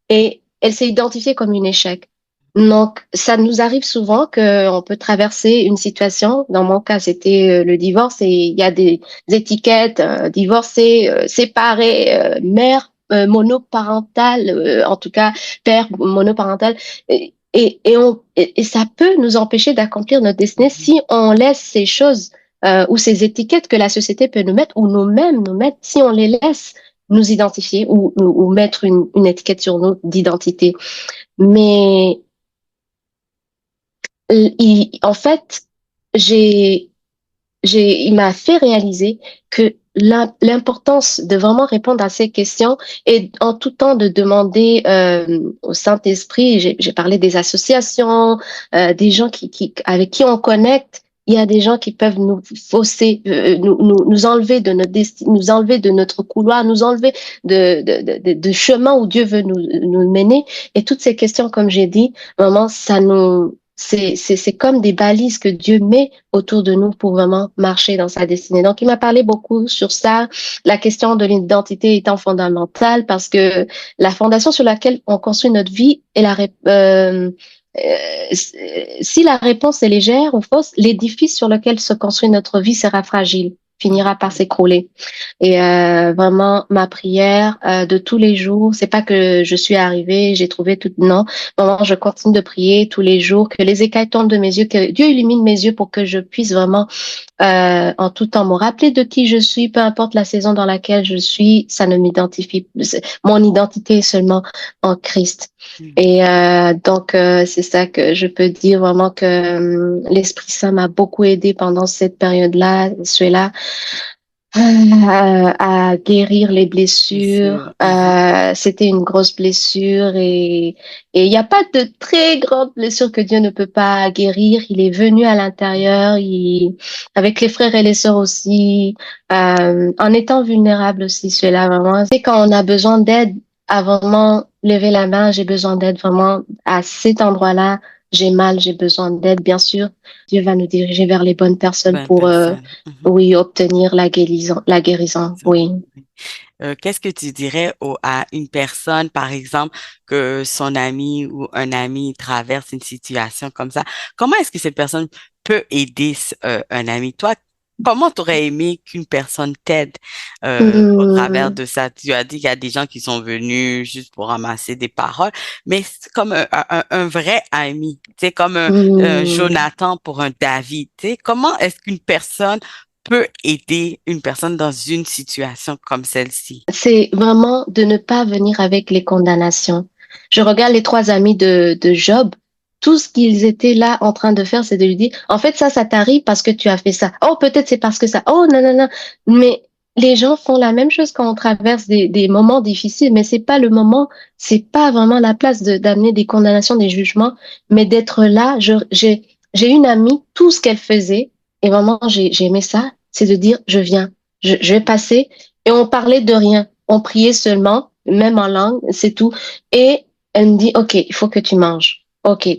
et elle s'est identifiée comme une échec. Donc, ça nous arrive souvent qu'on peut traverser une situation. Dans mon cas, c'était le divorce et il y a des étiquettes, divorcé, séparé, mère monoparentale, en tout cas père monoparental. Et ça peut nous empêcher d'accomplir notre destinée si on laisse ces choses ou ces étiquettes que la société peut nous mettre ou nous-mêmes nous mettre, si on les laisse nous identifier ou mettre une étiquette sur nous d'identité. Mais en fait, j'ai il m'a fait réaliser que l'importance de vraiment répondre à ces questions et en tout temps de demander au Saint-Esprit, j'ai parlé des associations, des gens avec qui on connecte. Il y a des gens qui peuvent nous fausser, nous enlever de notre destin, nous enlever de notre couloir, nous enlever de chemin où Dieu veut nous mener. Et toutes ces questions, comme j'ai dit, vraiment, c'est comme des balises que Dieu met autour de nous pour vraiment marcher dans sa destinée. Donc, il m'a parlé beaucoup sur ça, la question de l'identité étant fondamentale parce que la fondation sur laquelle on construit notre vie est si la réponse est légère ou fausse, l'édifice sur lequel se construit notre vie sera fragile. finira par s'écrouler. Et vraiment, ma prière de tous les jours, c'est pas que je suis arrivée, j'ai trouvé tout, non. Vraiment, je continue de prier tous les jours, que les écailles tombent de mes yeux, que Dieu illumine mes yeux pour que je puisse vraiment, en tout temps, me rappeler de qui je suis, peu importe la saison dans laquelle je suis, ça ne m'identifie, mon identité est seulement en Christ. Mm. Et donc, c'est ça que je peux dire vraiment que l'Esprit Saint m'a beaucoup aidé pendant cette période-là, celui-là, à guérir les Bien sûr. blessures. Mhm. C'était une grosse blessure et il n'y a pas de très grande blessure que Dieu ne peut pas guérir. Il est venu à l'intérieur, avec les frères et les sœurs aussi, en étant vulnérable aussi, cela vraiment. C'est quand on a besoin d'aide à vraiment lever la main, j'ai besoin d'aide vraiment à cet endroit-là. J'ai mal, j'ai besoin d'aide, bien sûr. Dieu va nous diriger vers les bonnes personnes Bonne pour personne. Mhm. oui, obtenir la guérison, oui. Qu'est-ce que tu dirais à une personne, par exemple, que son ami ou un ami traverse une situation comme ça? Comment est-ce que cette personne peut aider un ami? Toi, comment t'aurais aimé qu'une personne t'aide au travers Hmm, de ça? Tu as dit qu'il y a des gens qui sont venus juste pour ramasser des paroles, mais c'est comme un vrai ami, tu sais, comme un hmm. Jonathan pour un David. Tu sais, comment est-ce qu'une personne peut aider une personne dans une situation comme celle-ci? C'est vraiment de ne pas venir avec les condamnations. Je regarde les trois amis de Job. Tout ce qu'ils étaient là en train de faire, c'est de lui dire, en fait, ça t'arrive parce que tu as fait ça. Oh, peut-être c'est parce que ça. Oh, non, non, non. Mais les gens font la même chose quand on traverse des moments difficiles, mais c'est pas le moment, c'est pas vraiment la place d'amener des condamnations, des jugements, mais d'être là. J'ai une amie, tout ce qu'elle faisait, et vraiment, j'ai aimé ça, c'est de dire, je viens, je vais passer. Et on parlait de rien. On priait seulement, même en langue, c'est tout. Et elle me dit, OK, il faut que tu manges. OK,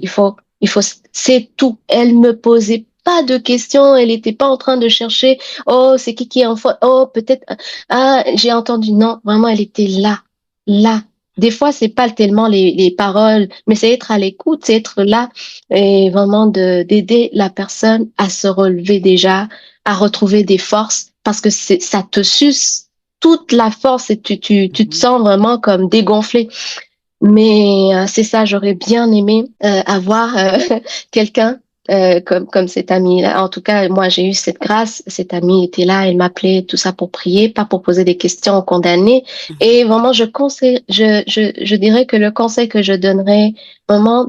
c'est tout. Elle me posait pas de questions. Elle n'était pas en train de chercher, oh, c'est qui est en faute. Oh, peut-être, ah, j'ai entendu. Non, vraiment, elle était là, là. Des fois, c'est pas tellement les paroles, mais c'est être à l'écoute, c'est être là et vraiment d'aider la personne à se relever déjà, à retrouver des forces parce que ça te suce toute la force et tu te Mhm. sens vraiment comme dégonflé. Mais c'est ça, j'aurais bien aimé avoir quelqu'un comme cette amie-là. En tout cas, moi, j'ai eu cette grâce. Cette amie était là, elle m'appelait, tout ça pour prier, pas pour poser des questions aux condamnés. Mhm. Et vraiment, je dirais que le conseil que je donnerais, vraiment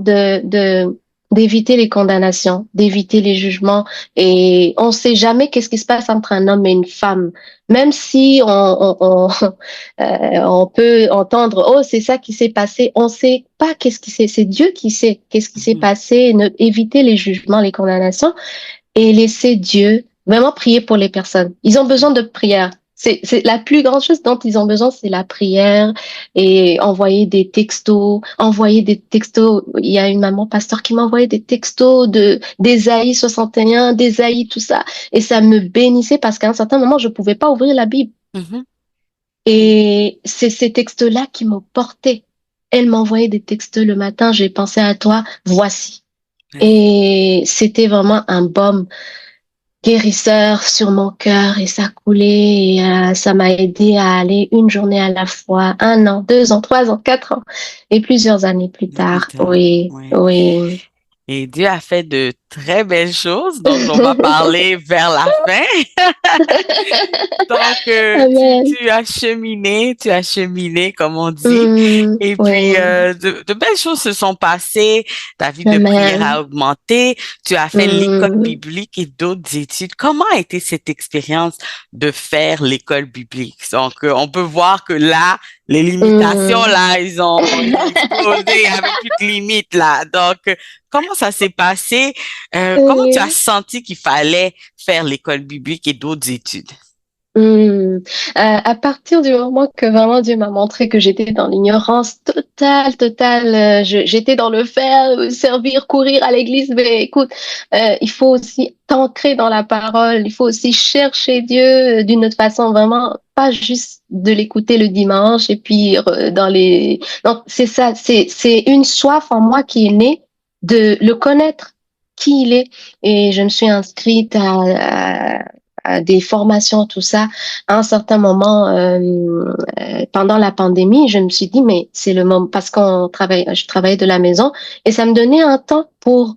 d'éviter les condamnations, d'éviter les jugements. Et on sait jamais qu'est-ce qui se passe entre un homme et une femme. Même si on peut entendre, oh, c'est ça qui s'est passé. On sait pas qu'est-ce qui s'est, c'est Dieu qui sait qu'est-ce qui s'est Mhm. passé. Éviter les jugements, les condamnations et laisser Dieu vraiment prier pour les personnes. Ils ont besoin de prière. C'est la plus grande chose dont ils ont besoin, c'est la prière et envoyer des textos. Il y a une maman pasteur qui m'a envoyé des textos d'Ésaïe 61, d'Ésaïe, tout ça. Et ça me bénissait parce qu'à un certain moment, je pouvais pas ouvrir la Bible. Mhm. Et c'est ces textos-là qui m'ont porté. Elle m'envoyait des textos le matin, j'ai pensé à toi, voici. Ouais. Et c'était vraiment un baume guérisseur sur mon cœur et ça coulait et ça m'a aidé à aller une journée à la fois, 1 an, 2 ans, 3 ans, 4 ans et plusieurs années plus Plus tard. tard. Oui, Ouais. oui. Et Dieu a fait de très belles choses, donc on va parler vers la fin. Donc, Amen. tu as cheminé, comme on dit. Et puis, Oui. de belles choses se sont passées. Ta vie de prière a Amen. augmenté. Tu as fait l'école Mm, biblique et d'autres études. Comment a été cette expérience de faire l'école biblique? Donc, on peut voir que là, les limitations, mm. là, ils ont explosé. Il n'y avait plus de limites, là. Donc, comment ça s'est passé? Comment tu as Oui. senti qu'il fallait faire l'école biblique et d'autres études? À partir du moment que vraiment Dieu m'a montré que j'étais dans l'ignorance totale, j'étais dans le faire, servir, courir à l'église, mais écoute, il faut aussi t'ancrer dans la parole, il faut aussi chercher Dieu d'une autre façon, vraiment, pas juste de l'écouter le dimanche et puis dans les... Non, c'est ça, c'est une soif en moi qui est née de le connaître, qui il est. Et je me suis inscrite des formations, tout ça. À un certain moment, pendant la pandémie, je me suis dit, mais c'est le moment, parce je travaillais de la maison et ça me donnait un temps pour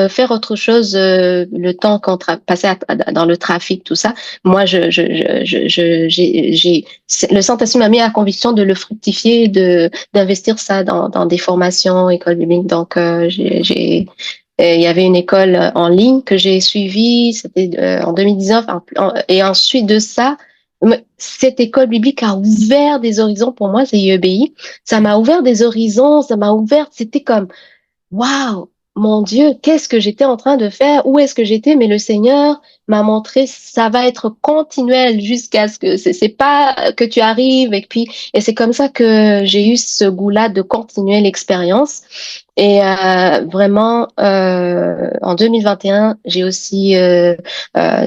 faire autre chose, le temps passait dans le trafic, tout ça. Moi, le Saint-Esprit m'a mis à la conviction de le fructifier, d'investir ça dans des formations, école biblique. Donc, il y avait une école en ligne que j'ai suivie, c'était en 2019, et ensuite de ça, cette école biblique a ouvert des horizons pour moi, c'est IEBI. Ça m'a ouvert des horizons, c'était comme, waouh, mon Dieu, qu'est-ce que j'étais en train de faire? Où est-ce que j'étais? Mais le Seigneur m'a montré, ça va être continuel jusqu'à ce que c'est pas que tu arrives et c'est comme ça que j'ai eu ce goût-là de continuer l'expérience. Et vraiment, en 2021, j'ai aussi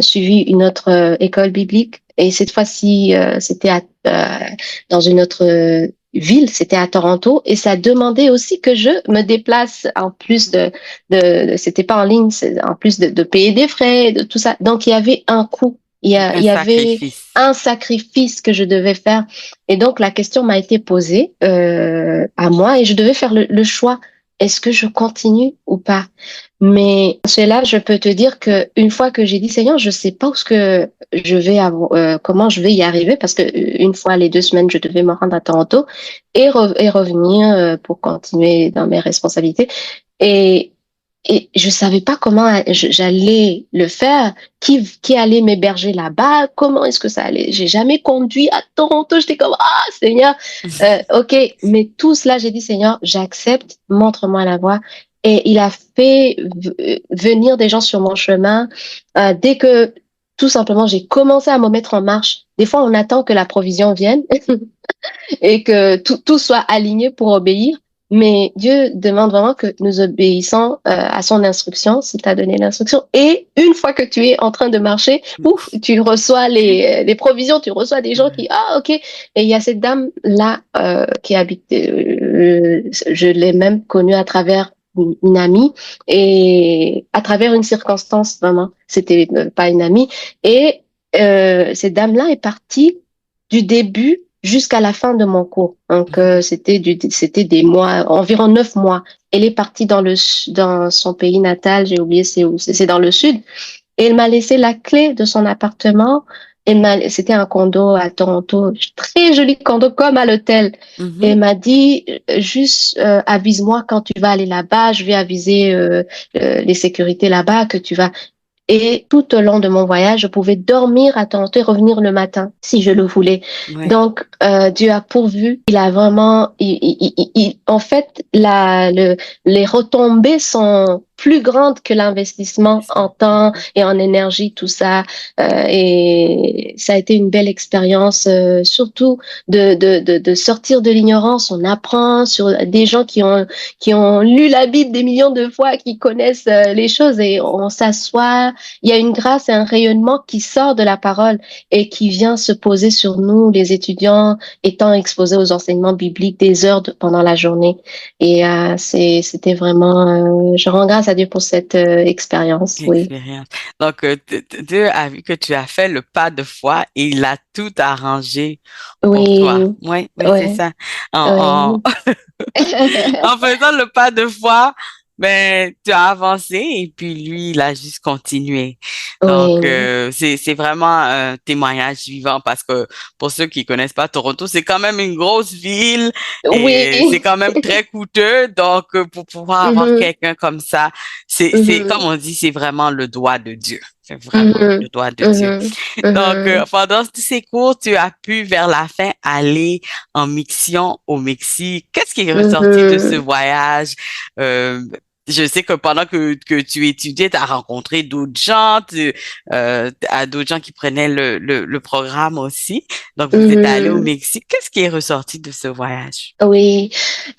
suivi une autre école biblique et cette fois-ci, c'était dans une autre ville, c'était à Toronto, et ça demandait aussi que je me déplace en plus c'était pas en ligne, c'est en plus de payer des frais, de tout ça. Donc il y avait un coût, Un il y avait sacrifice. un sacrifice que je devais faire, et donc la question m'a été posée à moi, et je devais faire le choix. Est-ce que je continue ou pas? Mais cela, je peux te dire que une fois que j'ai dit Seigneur, je sais pas où ce que comment je vais y arriver parce que une fois les 2 semaines, je devais me rendre à Toronto et revenir pour continuer dans mes responsabilités. Et, et je savais pas comment j'allais le faire, qui allait m'héberger là-bas, comment est-ce que ça allait. J'ai jamais conduit à Toronto, j'étais comme, ah, Seigneur, ok, mais tout cela, j'ai dit, Seigneur, j'accepte, montre-moi la voie. Et il a fait venir des gens sur mon chemin dès que tout simplement j'ai commencé à me mettre en marche. Des fois, on attend que la provision vienne et que tout soit aligné pour obéir. Mais Dieu demande vraiment que nous obéissons à son instruction, s'il t'a donné l'instruction. Et une fois que tu es en train de marcher, ouf, tu reçois les provisions, tu reçois des gens qui, ah, ok. Et il y a cette dame-là qui habite, je l'ai même connue à travers une amie et à travers une circonstance, vraiment. C'était pas une amie. Et cette dame-là est partie du début jusqu'à la fin de mon cours. Donc, c'était des mois, environ 9 mois. Elle est partie dans son pays natal, j'ai oublié c'est où, c'est dans le sud. Et elle m'a laissé la clé de son appartement. C'était un condo à Toronto, très joli condo comme à l'hôtel. Et elle m'a dit, juste avise-moi quand tu vas aller là-bas, je vais aviser les sécurités là-bas que tu vas. Et tout au long de mon voyage, je pouvais dormir à Toronto et revenir le matin si je le voulais. Ouais. Donc, Dieu a pourvu. Il a vraiment, en fait, les retombées sont plus grandes que l'investissement en temps et en énergie, tout ça. Et ça a été une belle expérience, surtout de sortir de l'ignorance. On apprend sur des gens qui ont lu la Bible des millions de fois, qui connaissent les choses et on s'assoit. Il y a une grâce et un rayonnement qui sort de la parole et qui vient se poser sur nous, les étudiants, étant exposés aux enseignements bibliques des heures pendant la journée. Et c'était vraiment, je rends grâce à Dieu pour cette expérience, oui. Expérience. Donc, Dieu a vu que tu as fait le pas de foi et il a tout arrangé pour toi. Oui, Oui, oui, c'est ouais, ça. oui. En faisant le pas de foi, ben, tu as avancé et puis lui, il a juste continué. Donc, Oui, c'est vraiment un témoignage vivant parce que pour ceux qui connaissent pas Toronto, c'est quand même une grosse ville et c'est oui. quand même très coûteux. Donc, pour pouvoir avoir Mhm, quelqu'un comme ça, comme mhm, on dit, c'est vraiment le doigt de Dieu. C'est vraiment le mhm, doigt de Dieu. mhm, Donc, mhm, pendant tous ces cours, tu as pu vers la fin aller en mission au Mexique. Qu'est-ce qui est ressorti de ce mhm. voyage? Euh, je sais que pendant que tu étudiais, tu as rencontré d'autres gens, d'autres gens qui prenaient le programme aussi. Donc, vous êtes allé au Mhm. Mexique. Qu'est-ce qui est ressorti de ce voyage? Oui,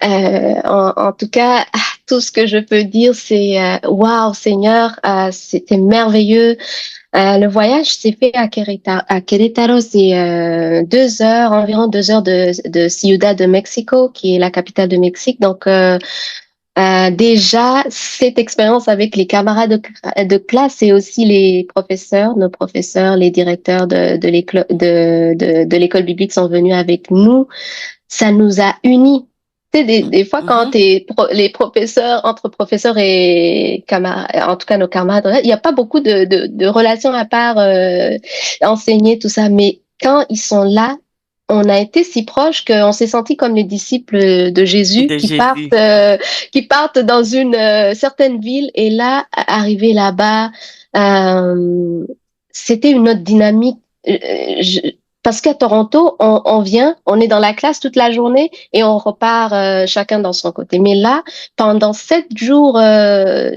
en tout cas, tout ce que je peux dire, c'est waouh, Seigneur, c'était merveilleux. Le voyage s'est fait à Querétaro. À Querétaro, c'est 2 heures, environ 2 heures de Ciudad de Mexico, qui est la capitale de Mexique. Donc, Déjà, cette expérience avec les camarades de classe et aussi les professeurs, nos professeurs, les directeurs de l'école de l'école biblique sont venus avec nous. Ça nous a unis. Tu sais, des fois, quand Mhm. les professeurs, entre professeurs et camarades, en tout cas nos camarades, il n'y a pas beaucoup de relations à part enseigner, tout ça. Mais quand ils sont là, on a été si proches qu'on s'est senti comme les disciples de Jésus De Jésus. qui partent dans une certaine ville et là, arriver là-bas, euh, c'était une autre dynamique. Euh, je- Parce qu'à Toronto, on vient, on est dans la classe toute la journée et on repart chacun dans son côté. Mais là, pendant 7 jours,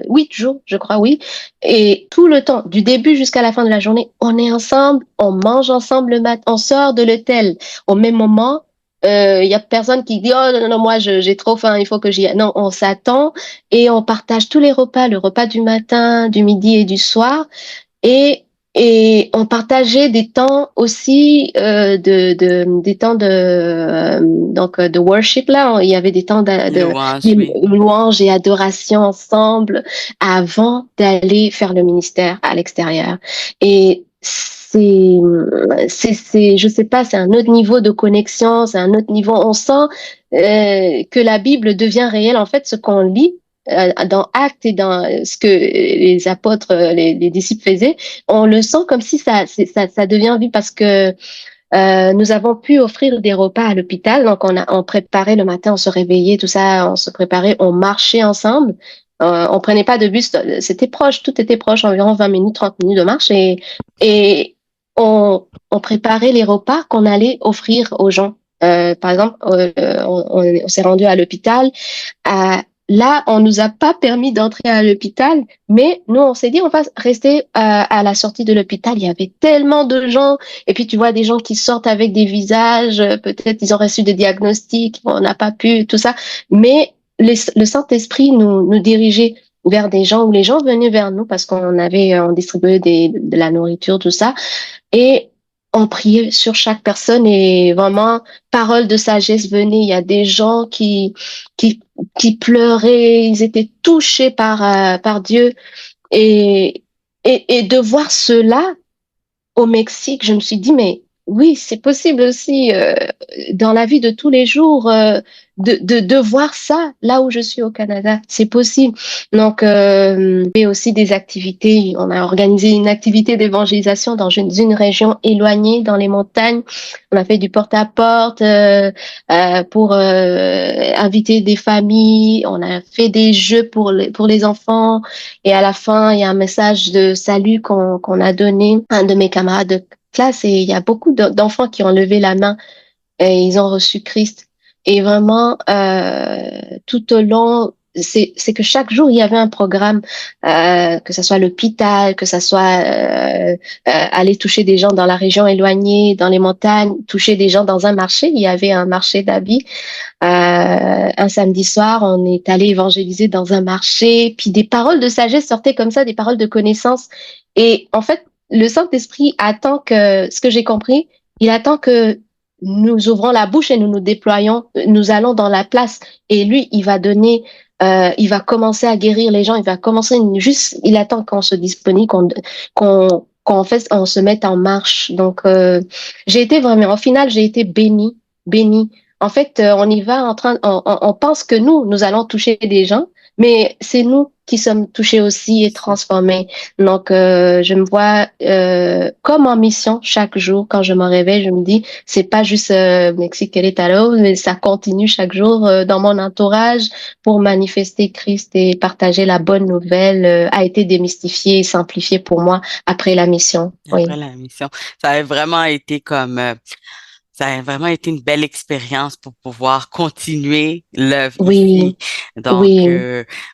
8 jours, je crois, oui, et tout le temps, du début jusqu'à la fin de la journée, on est ensemble, on mange ensemble le matin, on sort de l'hôtel au même moment. Il y a personne qui dit oh non, non, non, moi j'ai trop faim, il faut que j'y aille. Non, on s'attend et on partage tous les repas, le repas du matin, du midi et du soir. Et, et on partageait des temps aussi des temps de worship là. Il y avait des temps Louange, de oui. louange et adoration ensemble avant d'aller faire le ministère à l'extérieur. Et je sais pas, c'est un autre niveau de connexion, c'est un autre niveau. On sent que la Bible devient réelle. En fait, ce qu'on lit dans Actes et dans ce que les apôtres, les disciples faisaient, on le sent comme si ça devient vie parce que nous avons pu offrir des repas à l'hôpital. Donc, on préparait le matin, on se réveillait, tout ça, on se préparait, on marchait ensemble. On prenait pas de bus, c'était proche, tout était proche, environ 20 minutes, 30 minutes de marche et on préparait les repas qu'on allait offrir aux gens. Par exemple, on s'est rendu à l'hôpital. Là, on nous a pas permis d'entrer à l'hôpital, mais nous, on s'est dit, on va rester à la sortie de l'hôpital. Il y avait tellement de gens et puis tu vois des gens qui sortent avec des visages, peut-être ils ont reçu des diagnostics, on n'a pas pu, tout ça. Mais le Saint-Esprit nous dirigeait vers des gens ou les gens venaient vers nous parce on distribuait de la nourriture, tout ça. Et on priait sur chaque personne et vraiment, parole de sagesse venait. Il y a des gens qui, qui pleuraient, ils étaient touchés par Dieu. Et, et de voir cela, au Mexique, je me suis dit, mais oui, c'est possible aussi dans la vie de tous les jours de voir ça là où je suis au Canada. C'est possible. Donc, et aussi des activités. On a organisé une activité d'évangélisation dans une région éloignée, dans les montagnes. On a fait du porte-à-porte pour inviter des familles. On a fait des jeux pour les enfants. Et à la fin, il y a un message de salut qu'on a donné à un de mes camarades de classe et il y a beaucoup d'enfants qui ont levé la main et ils ont reçu Christ. Et vraiment, tout au long, c'est que chaque jour, il y avait un programme, que ce soit l'hôpital, que ce soit aller toucher des gens dans la région éloignée, dans les montagnes, toucher des gens dans un marché. Il y avait un marché d'habits. Un samedi soir, on est allé évangéliser dans un marché, puis des paroles de sagesse sortaient comme ça, des paroles de connaissance. Et en fait, le Saint-Esprit attend que, ce que j'ai compris, il attend que nous ouvrons la bouche et nous nous déployons, nous allons dans la place. Et lui, il va donner, il va commencer à guérir les gens, il va commencer juste, il attend qu'on se disponible, qu'on fait, on se mette en marche. Donc, j'ai été vraiment, au final, j'ai été bénie, bénie. En fait, on y va on pense que nous allons toucher des gens, mais c'est nous qui sommes touchés aussi et transformés. Donc, je me vois comme en mission chaque jour. Quand je me réveille, je me dis, c'est pas juste Mexique Querétaro, mais ça continue chaque jour dans mon entourage pour manifester Christ et partager la bonne nouvelle a été démystifié et simplifié pour moi après la mission. Oui. Après la mission. Ça a vraiment été ça a vraiment été une belle expérience pour pouvoir continuer l'œuvre ici. Oui, Donc, oui.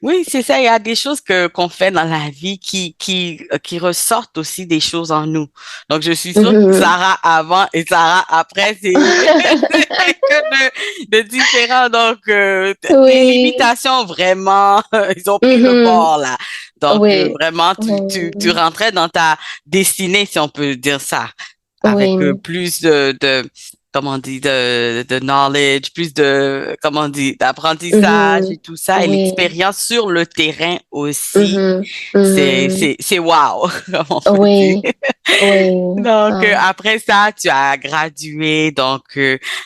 oui, c'est ça. Il y a des choses qu'on fait dans la vie qui ressortent aussi des choses en nous. Donc, je suis sûre que Mhm. Sarah avant et Sarah après, c'est que de différents. Donc, tes Oui. limitations, vraiment, ils ont pris le Mhm. bord là. Donc, Oui. vraiment, tu Oui. rentrais dans ta destinée, si on peut dire ça avec Oui. plus comment on dit, de knowledge, plus de, comment on dit, d'apprentissage Mhm. et tout ça, et Oui. l'expérience sur le terrain aussi, Mhm. Mhm. c'est wow, comme on peut dire. Oui. Oui. Donc, Ah. après ça, tu as gradué, donc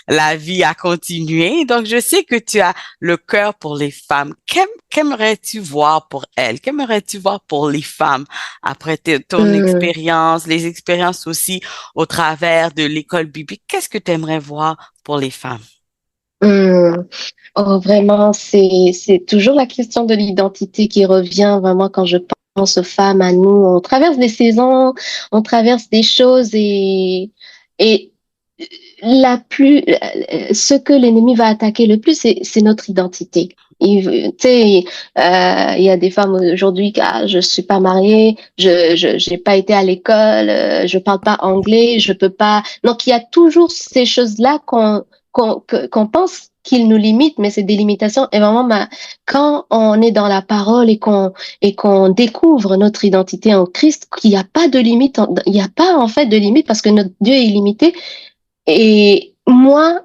la vie a continué. Donc, je sais que tu as le cœur pour les femmes. Qu'aimerais-tu voir pour elles? Qu'aimerais-tu voir pour les femmes après ton Mhm. expérience, les expériences aussi au travers de l'école biblique? Qu'est-ce que tu aimerais voir pour les femmes? Mhm. Oh, vraiment, c'est toujours la question de l'identité qui revient vraiment quand je pense aux femmes, à nous. On traverse des saisons, on traverse des choses et ce que l'ennemi va attaquer le plus, c'est notre identité. Tu sais, il y a des femmes aujourd'hui qui, ah, je suis pas mariée, j'ai pas été à l'école, je parle pas anglais, je peux pas. Donc, il y a toujours ces choses-là qu'on pense qu'ils nous limitent, mais c'est des limitations. Et vraiment, quand on est dans la parole et qu'on découvre notre identité en Christ, qu'il n'y a pas de limite, il n'y a pas en fait de limite parce que notre Dieu est illimité. Et moi,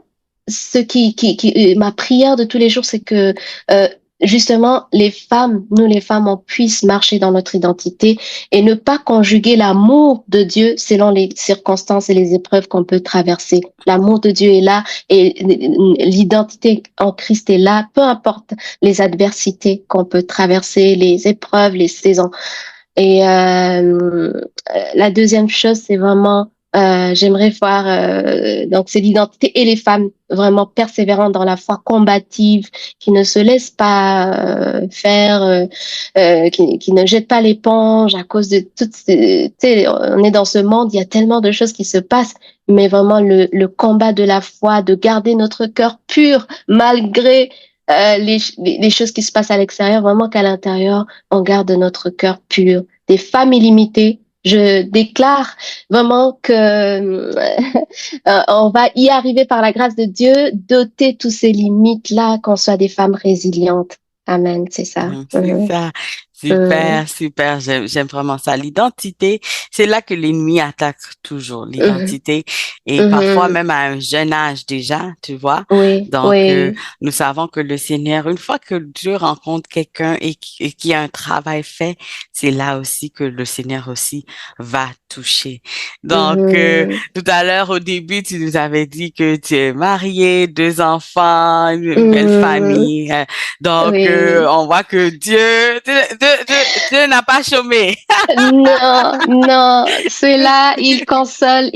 ma prière de tous les jours, c'est que euh, justement nous les femmes, on puisse marcher dans notre identité et ne pas conjuguer l'amour de Dieu selon les circonstances et les épreuves qu'on peut traverser. L'amour de Dieu est là et l'identité en Christ est là, peu importe les adversités qu'on peut traverser, les épreuves, les saisons. Et la deuxième chose, c'est vraiment, j'aimerais voir, donc c'est l'identité et les femmes vraiment persévérantes dans la foi, combatives, qui ne se laissent pas faire, qui ne jettent pas l'éponge à cause de toutes ces, tu sais, on est dans ce monde, il y a tellement de choses qui se passent, mais vraiment le combat de la foi, de garder notre cœur pur malgré les choses qui se passent à l'extérieur, vraiment qu'à l'intérieur, on garde notre cœur pur. Des femmes illimitées. Je déclare vraiment que on va y arriver par la grâce de Dieu, doter tous ces limites-là, qu'on soit des femmes résilientes. Amen, c'est ça. Mhm. Super, Mhm. super, super. J'aime vraiment ça. L'identité, c'est là que l'ennemi attaque toujours, Mhm. l'identité. Et parfois Mhm. même à un jeune âge déjà, tu vois. Oui, Donc, oui. nous savons que le Seigneur, une fois que Dieu rencontre quelqu'un et qui a un travail fait, c'est là aussi que le Seigneur aussi va toucher. Donc, Mhm. tout à l'heure, au début, tu nous avais dit que tu es marié, deux enfants, une belle Mhm. famille. Donc, Oui. on voit que Dieu n'a pas chômé. Non, non, ceux-là, il console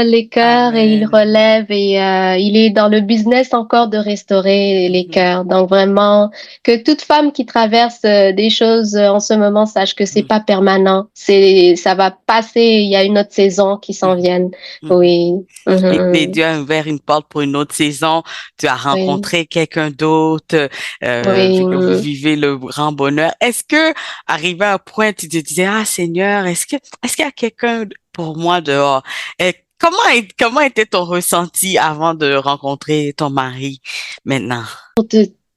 les cœurs et il Amen. relève et il est dans le business encore de restaurer les Mhm, cœurs. Donc vraiment, que toute femme qui traverse des choses en ce moment sache que c'est mhm, pas permanent, ça va passer. Il y a une autre saison qui s'en mhm, vient. mhm. Oui, Et mhm. Dieu a ouvert une porte pour une autre saison. Tu as Oui, rencontré quelqu'un d'autre, vu que vous oui. vivez le grand bonheur. Est-ce que, arrivé à un point, tu te disais, ah Seigneur, est-ce qu'il y a quelqu'un pour moi dehors? Et comment était ton ressenti avant de rencontrer ton mari maintenant?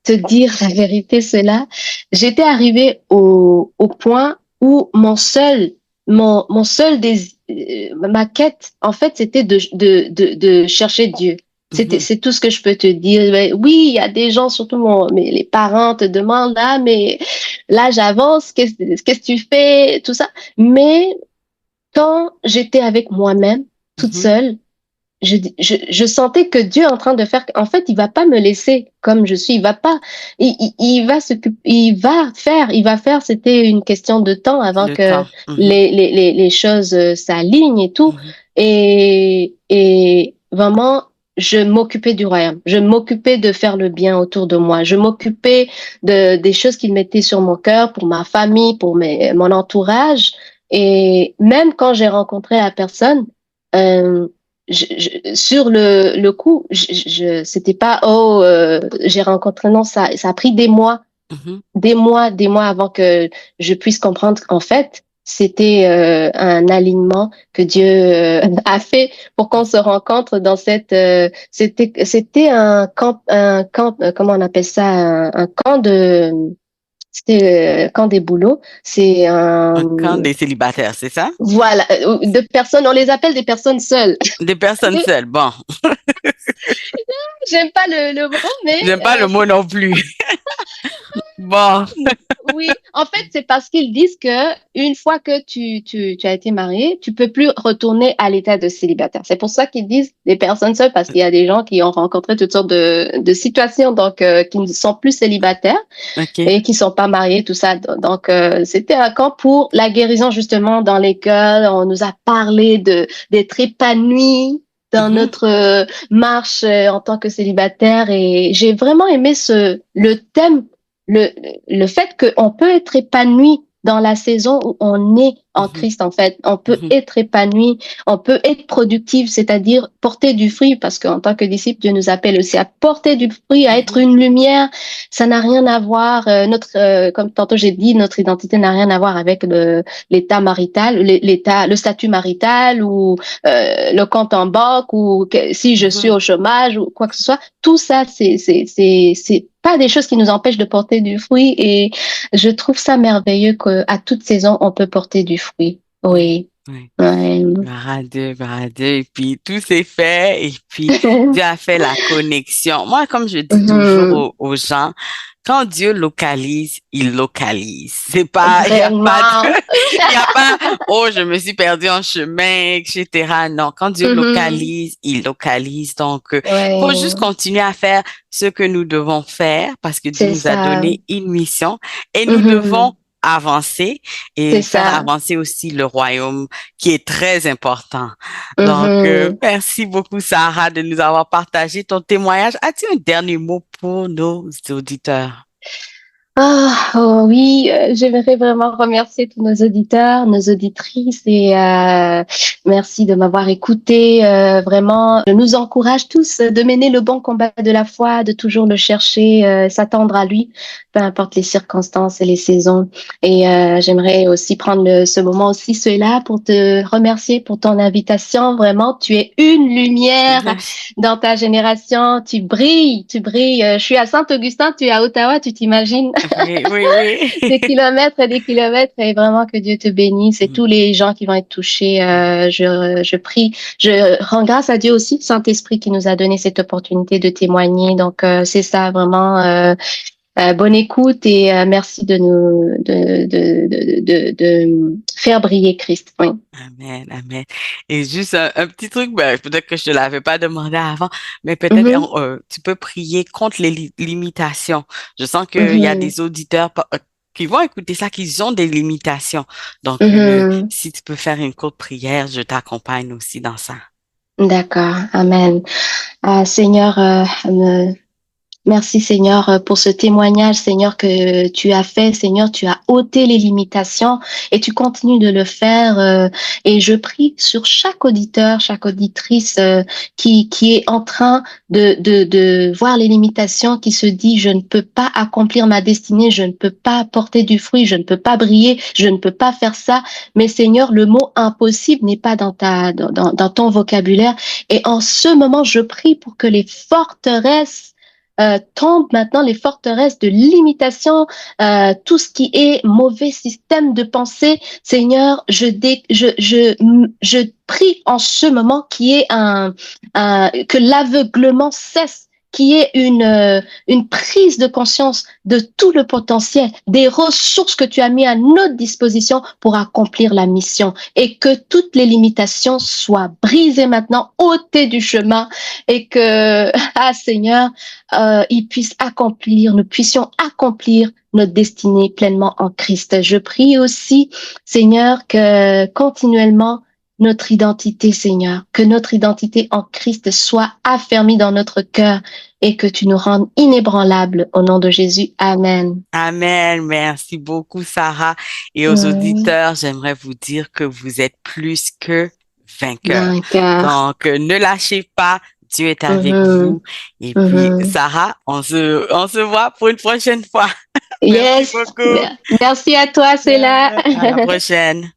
Te dire la vérité, cela, j'étais arrivée au point où mon seul ma quête, en fait, c'était de chercher Dieu. Mhm, C'est tout ce que je peux te dire. Mais oui, il y a des gens, surtout mais les parents te demandent, ah, mais là, j'avance, qu'est-ce que tu fais, tout ça. Mais quand j'étais avec moi-même, toute mhm. seule, je sentais que Dieu est en train de faire. En fait, il va pas me laisser comme je suis. Il va pas. Il va s'occuper. Il va faire. C'était une question de temps avant Le que temps. Mhm, les choses s'alignent et tout. mhm, Et vraiment, je m'occupais du royaume. Je m'occupais de faire le bien autour de moi. Je m'occupais des choses qu'il mettait sur mon cœur pour ma famille, pour mon entourage. Et même quand j'ai rencontré la personne, euh, sur le coup, c'était pas oh j'ai rencontré, non, ça a pris mhm. des mois avant que je puisse comprendre qu'en fait c'était un alignement que Dieu a fait pour qu'on se rencontre dans c'était un camp, comment on appelle ça, un camp C'est camp des boulots. C'est Un camp des célibataires, c'est ça? voilà, de personnes, on les appelle des personnes seules. Des personnes seules. Bon, J'aime pas le mot, mais j'aime pas le mot non plus. Bon, oui, en fait, c'est parce qu'ils disent que une fois que tu as été marié, tu peux plus retourner à l'état de célibataire. C'est pour ça qu'ils disent des personnes seules, parce qu'il y a des gens qui ont rencontré toutes sortes de situations, donc qui ne sont plus célibataires ok. et qui sont pas mariés, tout ça. Donc, c'était un camp pour la guérison, justement, dans l'école. On nous a parlé d'être épanouis dans Mhm, notre marche en tant que célibataire, et j'ai vraiment aimé le thème, le, le fait qu'on peut être épanoui dans la saison où on est en mhm, Christ, en fait. On peut mhm, être épanoui, on peut être productif, c'est-à-dire porter du fruit, parce qu'en tant que disciple, Dieu nous appelle aussi à porter du fruit, à être mhm, une lumière. Ça n'a rien à voir, comme tantôt j'ai dit, notre identité n'a rien à voir avec l'état marital, le statut marital ou le compte en banque ou si je suis mhm. au chômage ou quoi que ce soit. Tout ça, c'est pas des choses qui nous empêchent de porter du fruit, et je trouve ça merveilleux qu'à toute saison, on peut porter du fruit. Ouais, Oui. ouais. Ouais. Barade. Et puis, tout s'est fait. Et puis, Dieu a fait la connexion. Moi, comme je dis toujours Mhm. aux gens, quand Dieu localise, il localise. C'est pas, il y a pas de, Vraiment. il y a pas, oh, je me suis perdue en chemin, etc. Non, quand Dieu Mhm. localise, il localise. Donc, faut juste Ouais, continuer à faire ce que nous devons faire parce que Dieu c'est nous a ça. donné une mission et nous devons Mhm. avancer C'est et faire ça. avancer aussi le royaume qui est très important. Donc, Mhm. merci beaucoup, Sarah, de nous avoir partagé ton témoignage. As-tu un dernier mot pour nos auditeurs? Ah, oh oui, j'aimerais vraiment remercier tous nos auditeurs, nos auditrices, et merci de m'avoir écouté. Vraiment, je nous encourage tous de mener le bon combat de la foi, de toujours le chercher, s'attendre à lui, peu importe les circonstances et les saisons. Et j'aimerais aussi prendre ce moment aussi, cela, pour te remercier pour ton invitation. Vraiment, tu es une lumière dans ta génération. Tu brilles, tu brilles. Je suis à Saint-Augustin, tu es à Ottawa, tu t'imagines? Oui, oui, oui. Des kilomètres et des kilomètres, et vraiment que Dieu te bénisse et tous les gens qui vont être touchés. Je prie, je rends grâce à Dieu aussi, Saint-Esprit, qui nous a donné cette opportunité de témoigner. Donc, c'est ça, vraiment. Bonne écoute, et merci de nous de faire briller Christ. Oui. Amen, amen. Et juste un petit truc, ben, peut-être que je te l'avais pas demandé avant, mais peut-être Mhm, tu peux prier contre les limitations. Je sens qu'il y a mhm, des auditeurs qui vont écouter ça, qui ont des limitations. Donc, mhm. si tu peux faire une courte prière, je t'accompagne aussi dans ça. D'accord. Amen. Seigneur, merci Seigneur pour ce témoignage, Seigneur, que tu as fait. Seigneur, tu as ôté les limitations et tu continues de le faire. Et je prie sur chaque auditeur, chaque auditrice qui est en train de voir les limitations, qui se dit, je ne peux pas accomplir ma destinée, je ne peux pas porter du fruit, je ne peux pas briller, je ne peux pas faire ça. Mais Seigneur, le mot impossible n'est pas dans ton vocabulaire. Et en ce moment, je prie pour que les forteresses tombent maintenant, les forteresses de limitation, tout ce qui est mauvais système de pensée. Seigneur, je prie en ce moment que l'aveuglement cesse, qu'il y ait une prise de conscience de tout le potentiel, des ressources que tu as mis à notre disposition pour accomplir la mission, et que toutes les limitations soient brisées maintenant, ôtées du chemin, et que, Seigneur, nous puissions accomplir notre destinée pleinement en Christ. Je prie aussi, Seigneur, que continuellement notre identité, Seigneur, que notre identité en Christ soit affermie dans notre cœur, et que tu nous rendes inébranlables au nom de Jésus. Amen. Amen. Merci beaucoup, Sarah. Et aux Oui. auditeurs, j'aimerais vous dire que vous êtes plus que vainqueurs. Vainqueur. Donc, ne lâchez pas. Dieu est avec Mhm. vous. Et puis, Mhm. Sarah, on se voit pour une prochaine fois. Merci Yes. beaucoup. Merci à toi, c'est là. À la prochaine.